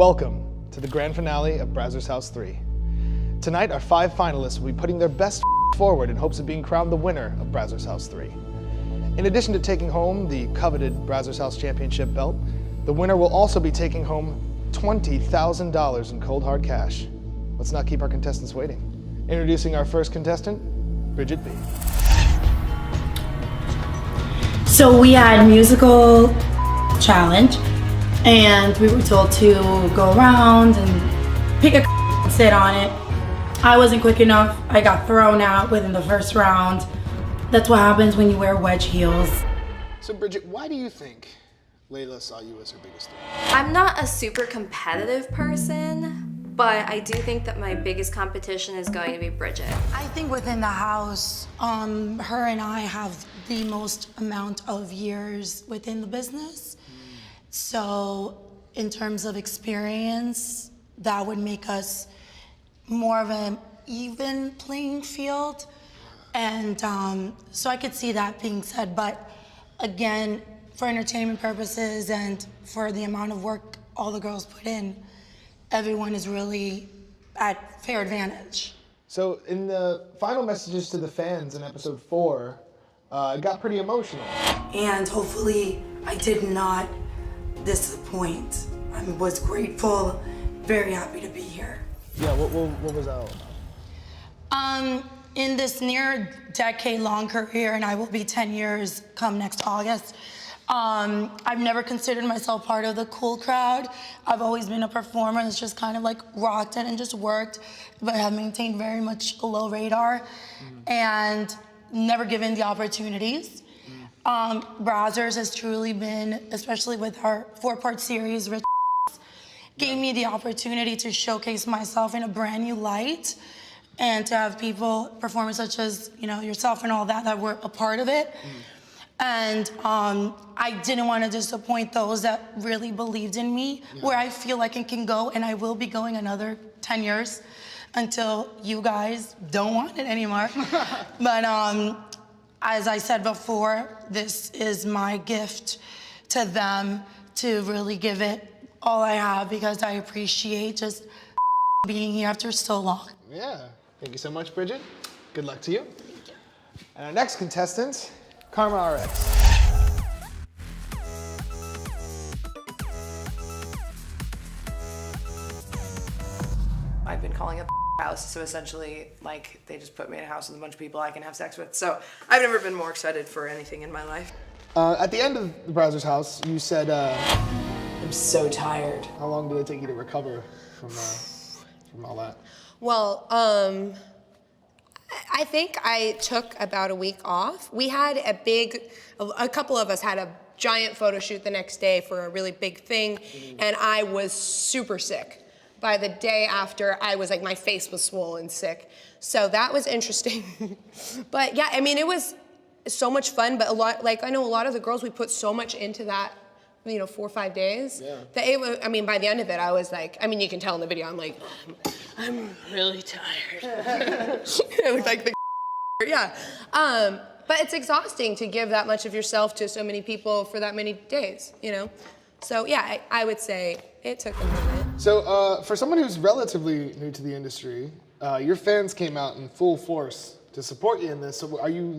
Welcome to the grand finale of Brazzers House 3. Tonight, our 5 finalists will be putting their best forward in hopes of being crowned the winner of Brazzers House 3. In addition to taking home the coveted Brazzers House Championship belt, the winner will also be taking home $20,000 in cold hard cash. Let's not keep our contestants waiting. Introducing our first contestant, Bridget B. So we had musical challenge, and we were told to go around and pick a and sit on it. I wasn't quick enough. I got thrown out within the first round. That's what happens when you wear wedge heels. So Bridget, why do you think Layla saw you as her biggest threat? I'm not a super competitive person, but I do think that my biggest competition is going to be Bridget. I think within the house, her and I have the most amount of years within the business. So in terms of experience, that would make us more of an even playing field. And so I could see that being said, but again, for entertainment purposes and for the amount of work all the girls put in, everyone is really at fair advantage. So in the final messages to the fans in episode 4, it got pretty emotional. And hopefully I did not disappoint. I was grateful, very happy to be here. Yeah, what was that all about? In this near decade-long career, and I will be 10 years come next August, I've never considered myself part of the cool crowd. I've always been a performer that's just kind of like rocked it and just worked, but have maintained very much a low radar and never given the opportunities. Brazzers has truly been, especially with our 4-part series, Rich gave me the opportunity to showcase myself in a brand new light and to have people, performers such as, you know, yourself and all that, that were a part of it. And I didn't want to disappoint those that really believed in me, where I feel like it can go, and I will be going another 10 years until you guys don't want it anymore. But as I said before, this is my gift to them to really give it all I have, because I appreciate just being here after so long. Yeah, thank you so much, Bridget. Good luck to you. And our next contestant, Karma RX. I've been calling it the house, so essentially, like, they just put me in a house with a bunch of people I can have sex with. So I've never been more excited for anything in my life. At the end of the Brazzers House, you said, I'm so tired. how long did it take you to recover from all that? Well, I think I took about a week off. We had a couple of us had a giant photo shoot the next day for a really big thing, and I was super sick. By the day after, I was like, my face was swollen sick. So that was interesting. But yeah, I mean, it was so much fun, but I know a lot of the girls, we put so much into that, 4 or 5 days. Yeah. That it was, I mean, by the end of it, I was like, I mean, you can tell in the video, I'm like, I'm really tired. I look like the yeah. But it's exhausting to give that much of yourself to so many people for that many days, So yeah, I would say it took a minute. So for someone who's relatively new to the industry, your fans came out in full force to support you in this. So are you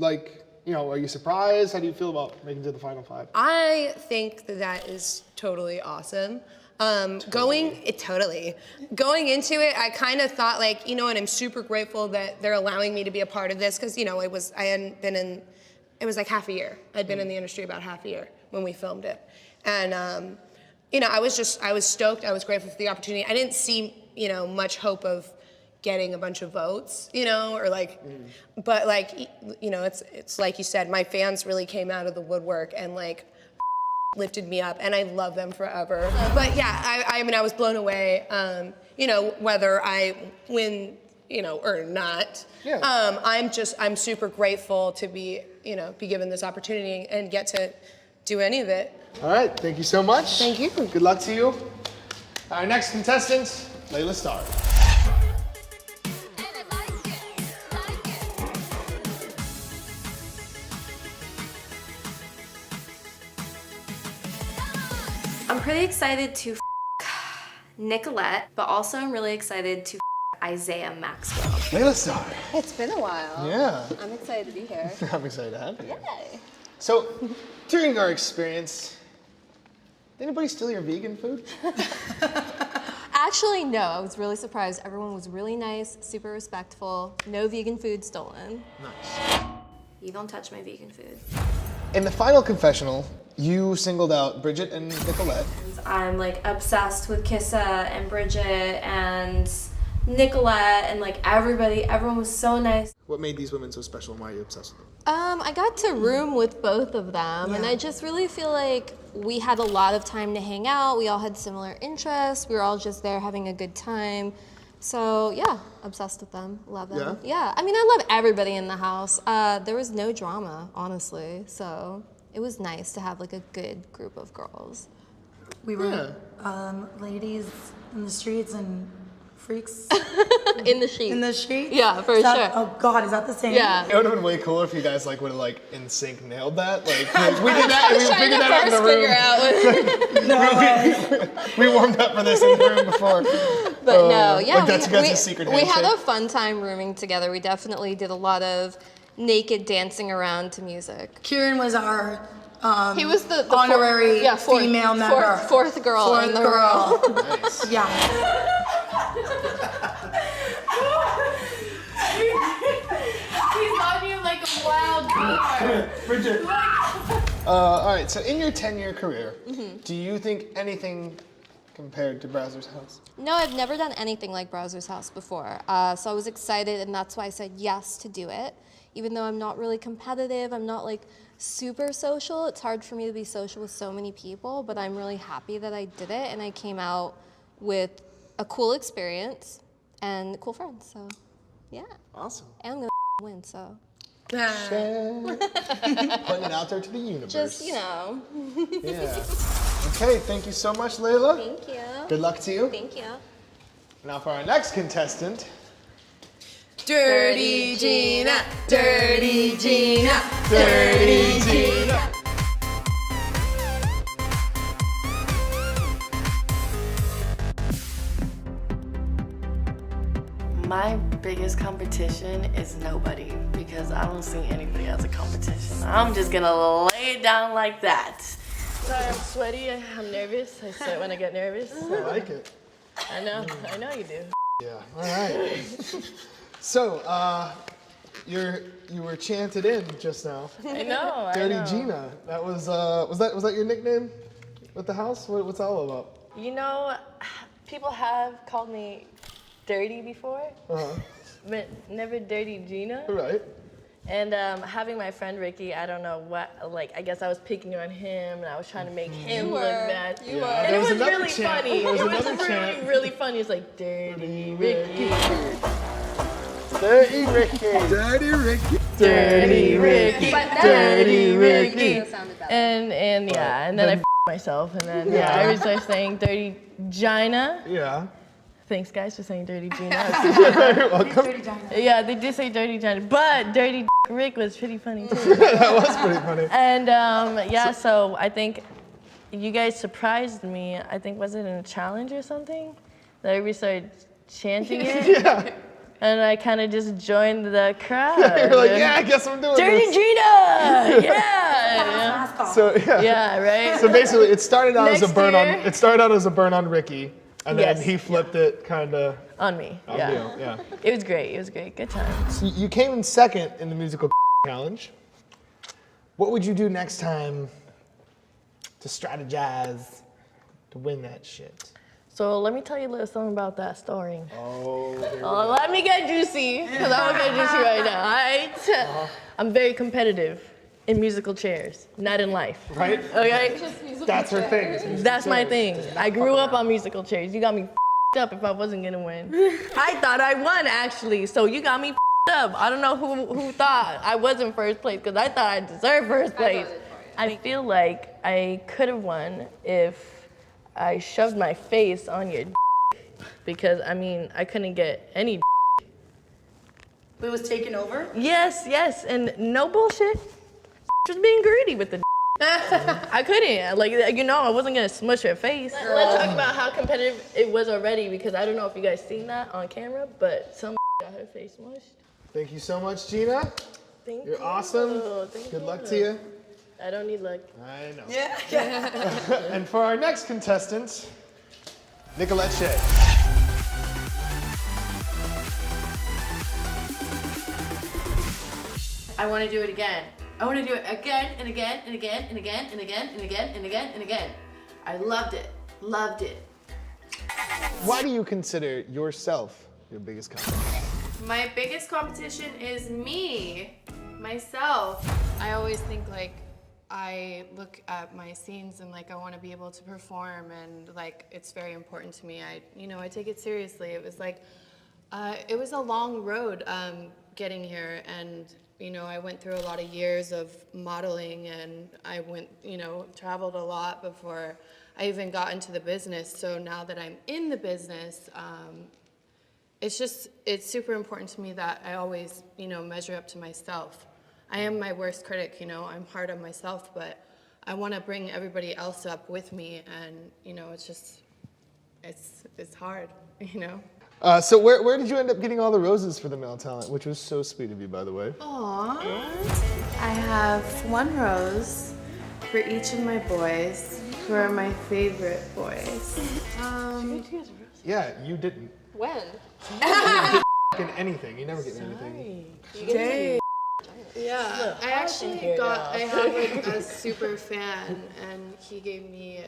are you surprised? How do you feel about making it to the final 5? I think that is totally awesome. Going into it, I kind of thought and I'm super grateful that they're allowing me to be a part of this, because it was like half a year. I'd been in the industry about half a year when we filmed it. And, I was stoked. I was grateful for the opportunity. I didn't see, much hope of getting a bunch of votes, but it's like you said, my fans really came out of the woodwork and lifted me up, and I love them forever. But yeah, I mean, I was blown away, whether I win, or not. Yeah. I'm super grateful to be given this opportunity and get to do any of it. All right, thank you so much. Thank you. Good luck to you. Our next contestant, Layla Starr. I'm pretty excited to Nicolette, but also I'm really excited to Isaiah Maxwell. Layla Starr. It's been a while. Yeah. I'm excited to be here. I'm excited to have you. Yay. So, during our experience, did anybody steal your vegan food? Actually, no. I was really surprised. Everyone was really nice, super respectful. No vegan food stolen. You don't touch my vegan food. In the final confessional, you singled out Bridget and Nicolette. I'm like obsessed with Kissa and Bridget and Nicolette and like everyone was so nice. What made these women so special and why are you obsessed with them? I got to room with both of them, and I just really feel like we had a lot of time to hang out. We all had similar interests. We were all just there having a good time. So yeah, obsessed with them. Love them. Yeah. I mean, I love everybody in the house. There was no drama, honestly. So it was nice to have like a good group of girls. We were ladies in the streets and freaks In the sheet. in the streets. Yeah, for Is that- sure. Oh God, is that the same? Yeah. It would have been way cooler if you guys like would have like in sync nailed that. Like we did that and we figured that out in the room. We warmed up for this in the room before. But no, yeah, like that's guys' secret we had a handshake. fun time rooming together. We definitely did a lot of naked dancing around to music. Kieran was our He was the honorary fourth female member. Fourth girl Fourth in the girl. room. Nice. Yeah. He's on you like a wild boar. Bridget. All right. So in your 10-year career, do you think anything compared to Brazzers House? No, I've never done anything like Browser's House before. So I was excited, and that's why I said yes to do it. Even though I'm not really competitive, I'm not like super social. It's hard for me to be social with so many people, but I'm really happy that I did it, and I came out with a cool experience and cool friends. So, yeah. Awesome. And I'm gonna win. So, Putting it out there to the universe. just Yeah. Okay. Thank you so much, Layla. Thank you. Good luck to you. Thank you. Now for our next contestant. Dirty Gina, Dirty Gina, Dirty Gina. My biggest competition is nobody because I don't see anybody as a competition. I'm just gonna lay it down like that. Sorry, I'm sweaty. I'm nervous. I sweat when I get nervous. I like it. I know you do. Yeah. All right. So, you were chanted in just now. I know. Dirty Gina. That was that your nickname with the house? What's that all about? You know, people have called me dirty before, but never Dirty Gina. Right. And having my friend Ricky, I don't know what, like, I guess I was picking on him and I was trying to make him look bad. You were. And There it was was another really chant. funny. There was It was another really, chant. really funny. It's like, Dirty Ricky. Dirty Ricky. Dirty Ricky. Dirty Ricky. Dirty Ricky. sounded better. And yeah, and then I f***ed myself. And then, yeah, I was like saying Dirty Gina. Yeah. Thanks, guys, for saying Dirty Gina. You're welcome. Yeah, they did say Dirty Gina. But Dirty Rick was pretty funny, too. That was pretty funny. And yeah, so I think you guys surprised me. I think, was it in a challenge or something? That everybody started chanting it? Yeah. And I kind of just joined the crowd. You're like, yeah, I guess I'm doing Dirty this. Gina! Yeah! So yeah. Yeah, right? So basically, it started out as a Next burn on. year- It started out as a burn on Ricky, and then Yes. he flipped it kind of On me, on yeah. you. Yeah. It was great, it was great. Good time. So you came in second in the musical challenge. What would you do next time to strategize to win that shit? So let me tell you a little something about that story. Oh. Let me get juicy, because I won't get juicy right now, all right? I'm very competitive in musical chairs, not in life. Right? Okay? That's her thing. is musical That's my chairs. thing. I grew up on musical chairs. You got me up if I wasn't gonna win. I thought I won, actually, so you got me up. I don't know who thought I was in first place, because I thought I deserved first place. I feel like I could have won if I shoved my face on your because, I mean, I couldn't get any. It was taken over. Yes, and no bullshit. Just being greedy with the I couldn't. Like, you know, I wasn't gonna smush her face. Let's talk about how competitive it was already, because I don't know if you guys seen that on camera, but some got her face smushed. Thank you so much, Gina. Thank You're you. awesome. Thank Good you. luck to you. I don't need luck. I know. Yeah. And for our next contestant, Nicolette Shea. I want to do it again. I want to do it again and again and again and again and again and again and again and again. I loved it. Loved it. Why do you consider yourself your biggest competition? My biggest competition is me, myself. I always think like I look at my scenes and like I want to be able to perform, and like it's very important to me. I take it seriously. It was like it was a long road getting here, and I went through a lot of years of modeling, and I went traveled a lot before I even got into the business. So now that I'm in the business, it's super important to me that I always measure up to myself. I am my worst critic, I'm hard on myself, but I want to bring everybody else up with me, and it's hard, So where did you end up getting all the roses for the male talent, which was so sweet of you, by the way? Aww. I have one rose for each of my boys, who are my favorite boys. Yeah, you didn't. When? Get anything. You never get anything. Dang. Yeah, I actually I have like a super fan, and he gave me,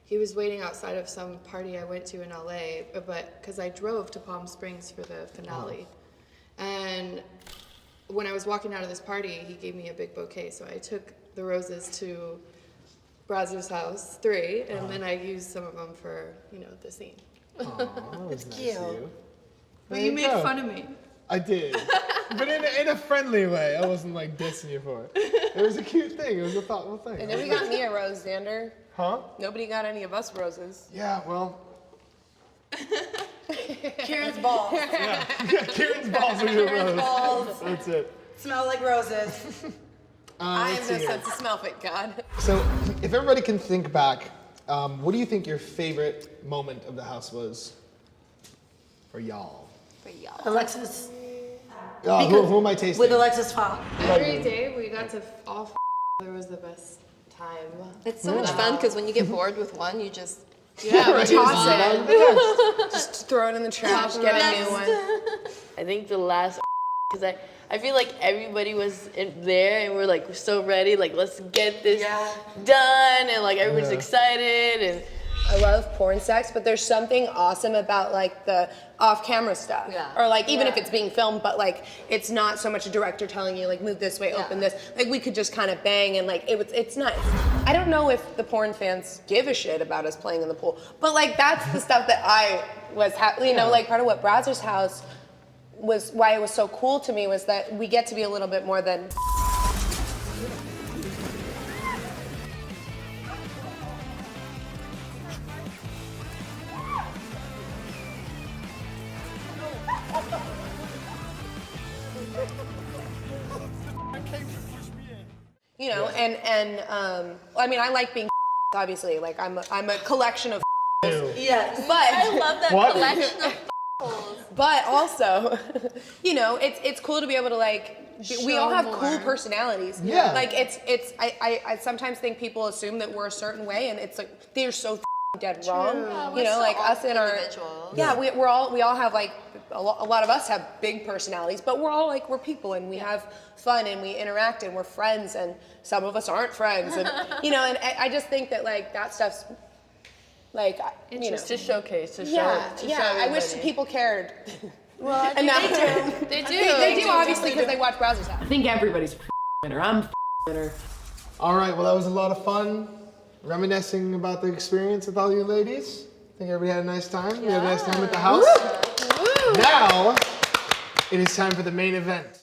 he was waiting outside of some party I went to in LA, but because I drove to Palm Springs for the finale. And when I was walking out of this party, he gave me a big bouquet, so I took the roses to Brazzers House 3, and then I used some of them for, the scene. Aw, that was nice of you. But you made fun of me. I did, but in a friendly way. I wasn't like dissing you for it. It was a cute thing. It was a thoughtful thing. And then we got me a rose, Xander. Huh? Nobody got any of us roses. Yeah, well. Kieran's balls. Yeah, Kieran's balls are your rose. balls. That's it. Smell like roses. I let's have no see here. sense of smell, thank God. So, if everybody can think back, what do you think your favorite moment of the house was for y'all? Alexis. Who am I tasting? With Alexis Fa. Every day we got to all there was the best time. It's so much fun because when you get bored with one, you just Yeah, we toss it. Just throw it in the trash, get a new one. I think the last, because I feel like everybody was there and we're like so ready, like let's get this done, and like everyone's excited. And I love porn sex, but there's something awesome about like the off-camera stuff. Yeah. Or like even if it's being filmed, but like it's not so much a director telling you like move this way, open this. Like we could just kind of bang, and like it's nice. I don't know if the porn fans give a shit about us playing in the pool, but like that's the stuff that I was like part of what Brazzers House was, why it was so cool to me, was that we get to be a little bit more than and I mean, I like being obviously, like I'm a collection of Yes. but I love that What? collection of but also, it's cool to be able to like, we all have cool personalities. Yeah. Like I sometimes think people assume that we're a certain way, and it's like they're so dead wrong. Like us in our individuals. we all have like a lot of us have big personalities, but we're all like, we're people, and we have fun, and we interact, and we're friends, and some of us aren't friends, and and I just think that like that stuff's like to showcase, to show I wish everybody. people cared. Well, I And now they do. they do obviously because they watch Brazzers House. I think everybody's winner. I'm winner. All right, well, that was a lot of fun reminiscing about the experience with all you ladies. I think everybody had a nice time. We had a nice time at the house. Now, it is time for the main event.